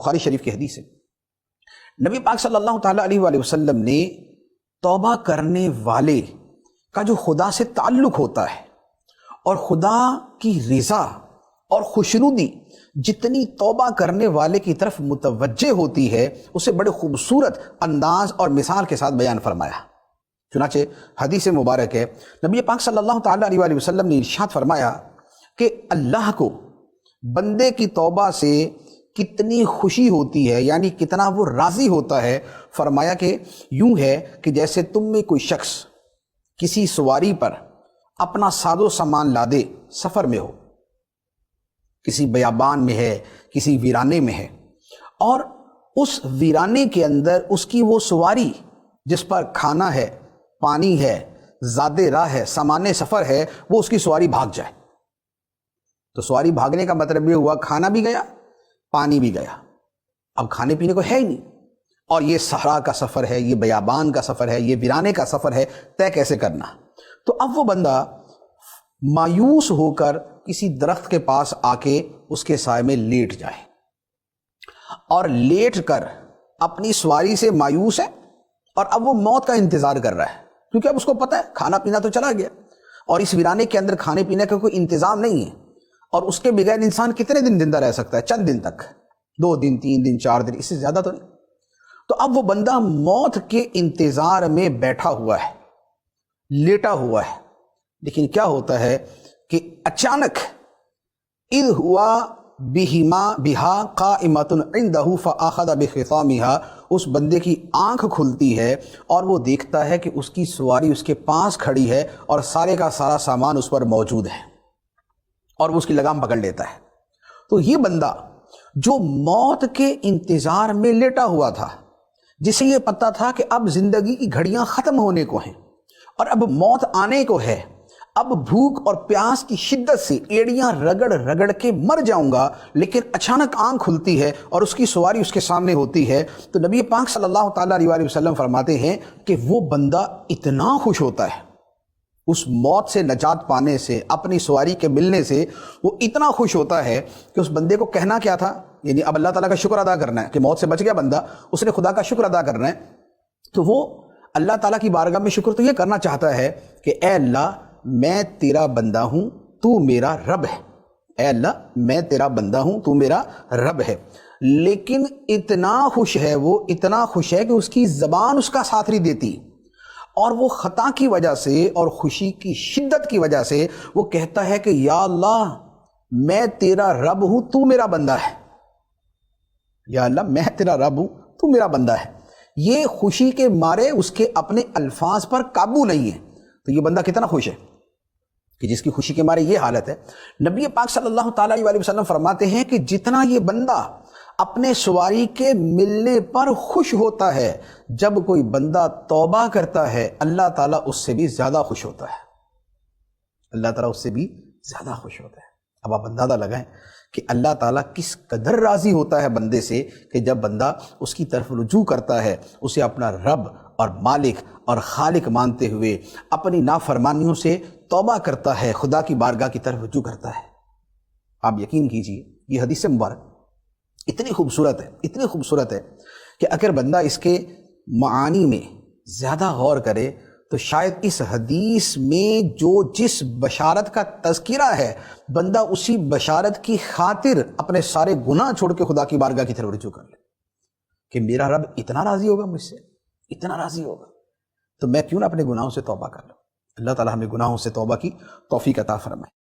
بخاری شریف کی حدیث ہے، نبی پاک صلی اللہ تعالیٰ علیہ وآلہ وسلم نے توبہ کرنے والے کا جو خدا سے تعلق ہوتا ہے اور خدا کی رضا اور خوشنودی جتنی توبہ کرنے والے کی طرف متوجہ ہوتی ہے، اسے بڑے خوبصورت انداز اور مثال کے ساتھ بیان فرمایا۔ چنانچہ حدیث مبارک ہے، نبی پاک صلی اللہ تعالیٰ علیہ وآلہ وسلم نے ارشاد فرمایا کہ اللہ کو بندے کی توبہ سے کتنی خوشی ہوتی ہے، یعنی کتنا وہ راضی ہوتا ہے۔ فرمایا کہ یوں ہے کہ جیسے تم میں کوئی شخص کسی سواری پر اپنا ساز و سامان لادے، سفر میں ہو، کسی بیابان میں ہے، کسی ویرانے میں ہے، اور اس ویرانے کے اندر اس کی وہ سواری جس پر کھانا ہے، پانی ہے، زاد راہ ہے، سامان سفر ہے، وہ اس کی سواری بھاگ جائے۔ تو سواری بھاگنے کا مطلب یہ ہوا کھانا بھی گیا، پانی بھی گیا، اب کھانے پینے کو ہے ہی نہیں، اور یہ صحرا کا سفر ہے، یہ بیابان کا سفر ہے، یہ ویرانے کا سفر ہے، طے کیسے کرنا؟ تو اب وہ بندہ مایوس ہو کر کسی درخت کے پاس آ کے اس کے سائے میں لیٹ جائے، اور لیٹ کر اپنی سواری سے مایوس ہے، اور اب وہ موت کا انتظار کر رہا ہے، کیونکہ اب اس کو پتہ ہے کھانا پینا تو چلا گیا، اور اس ویرانے کے اندر کھانے پینے کا کوئی انتظام نہیں ہے، اور اس کے بغیر انسان کتنے دن زندہ رہ سکتا ہے؟ چند دن تک، 2 دن 3 دن 4 دن، اس سے زیادہ تو نہیں۔ تو اب وہ بندہ موت کے انتظار میں بیٹھا ہوا ہے، لیٹا ہوا ہے، لیکن کیا ہوتا ہے کہ اچانک اذ ہوا بہا قائمۃ عندہ فاخذ بخصامها، اس بندے کی آنکھ کھلتی ہے اور وہ دیکھتا ہے کہ اس کی سواری اس کے پاس کھڑی ہے اور سارے کا سارا سامان اس پر موجود ہے، اور وہ اس کی لگام پکڑ لیتا ہے۔ تو یہ بندہ جو موت کے انتظار میں لیٹا ہوا تھا، جسے یہ پتہ تھا کہ اب زندگی کی گھڑیاں ختم ہونے کو ہیں اور اب موت آنے کو ہے، اب بھوک اور پیاس کی شدت سے ایڑیاں رگڑ رگڑ کے مر جاؤں گا، لیکن اچانک آنکھ کھلتی ہے اور اس کی سواری اس کے سامنے ہوتی ہے، تو نبی پاک صلی اللہ تعالیٰ علیہ وآلہ وسلم فرماتے ہیں کہ وہ بندہ اتنا خوش ہوتا ہے اس موت سے نجات پانے سے، اپنی سواری کے ملنے سے، وہ اتنا خوش ہوتا ہے کہ اس بندے کو کہنا کیا تھا، یعنی اب اللہ تعالیٰ کا شکر ادا کرنا ہے کہ موت سے بچ گیا بندہ، اس نے خدا کا شکر ادا کرنا ہے، تو وہ اللہ تعالیٰ کی بارگاہ میں شکر تو یہ کرنا چاہتا ہے کہ اے اللہ میں تیرا بندہ ہوں، تو میرا رب ہے، اے اللہ میں تیرا بندہ ہوں، تو میرا رب ہے، لیکن اتنا خوش ہے، وہ اتنا خوش ہے کہ اس کی زبان اس کا ساتھ نہیں دیتی، اور وہ خطا کی وجہ سے اور خوشی کی شدت کی وجہ سے وہ کہتا ہے کہ یا اللہ میں تیرا رب ہوں، تو میرا بندہ ہے، یا اللہ میں تیرا رب ہوں، تو میرا بندہ ہے۔ یہ خوشی کے مارے اس کے اپنے الفاظ پر قابو نہیں ہے، تو یہ بندہ کتنا خوش ہے کہ جس کی خوشی کے مارے یہ حالت ہے۔ نبی پاک صلی اللہ تعالیٰ علیہ وسلم فرماتے ہیں کہ جتنا یہ بندہ اپنے سواری کے ملنے پر خوش ہوتا ہے، جب کوئی بندہ توبہ کرتا ہے اللہ تعالیٰ اس سے بھی زیادہ خوش ہوتا ہے، اللہ تعالیٰ اس سے بھی زیادہ خوش ہوتا ہے۔ اب آپ اندازہ لگائیں کہ اللہ تعالیٰ کس قدر راضی ہوتا ہے بندے سے کہ جب بندہ اس کی طرف رجوع کرتا ہے، اسے اپنا رب اور مالک اور خالق مانتے ہوئے اپنی نافرمانیوں سے توبہ کرتا ہے، خدا کی بارگاہ کی طرف رجوع کرتا ہے۔ آپ یقین کیجئے یہ حدیث مبارک اتنی خوبصورت ہے، اتنی خوبصورت ہے کہ اگر بندہ اس کے معانی میں زیادہ غور کرے تو شاید اس حدیث میں جو جس بشارت کا تذکرہ ہے، بندہ اسی بشارت کی خاطر اپنے سارے گناہ چھوڑ کے خدا کی بارگاہ کی طرف رجوع کر لے کہ میرا رب اتنا راضی ہوگا مجھ سے، اتنا راضی ہوگا، تو میں کیوں نہ اپنے گناہوں سے توبہ کر لوں۔ اللہ تعالیٰ ہمیں گناہوں سے توبہ کی توفیق عطا فرمائے۔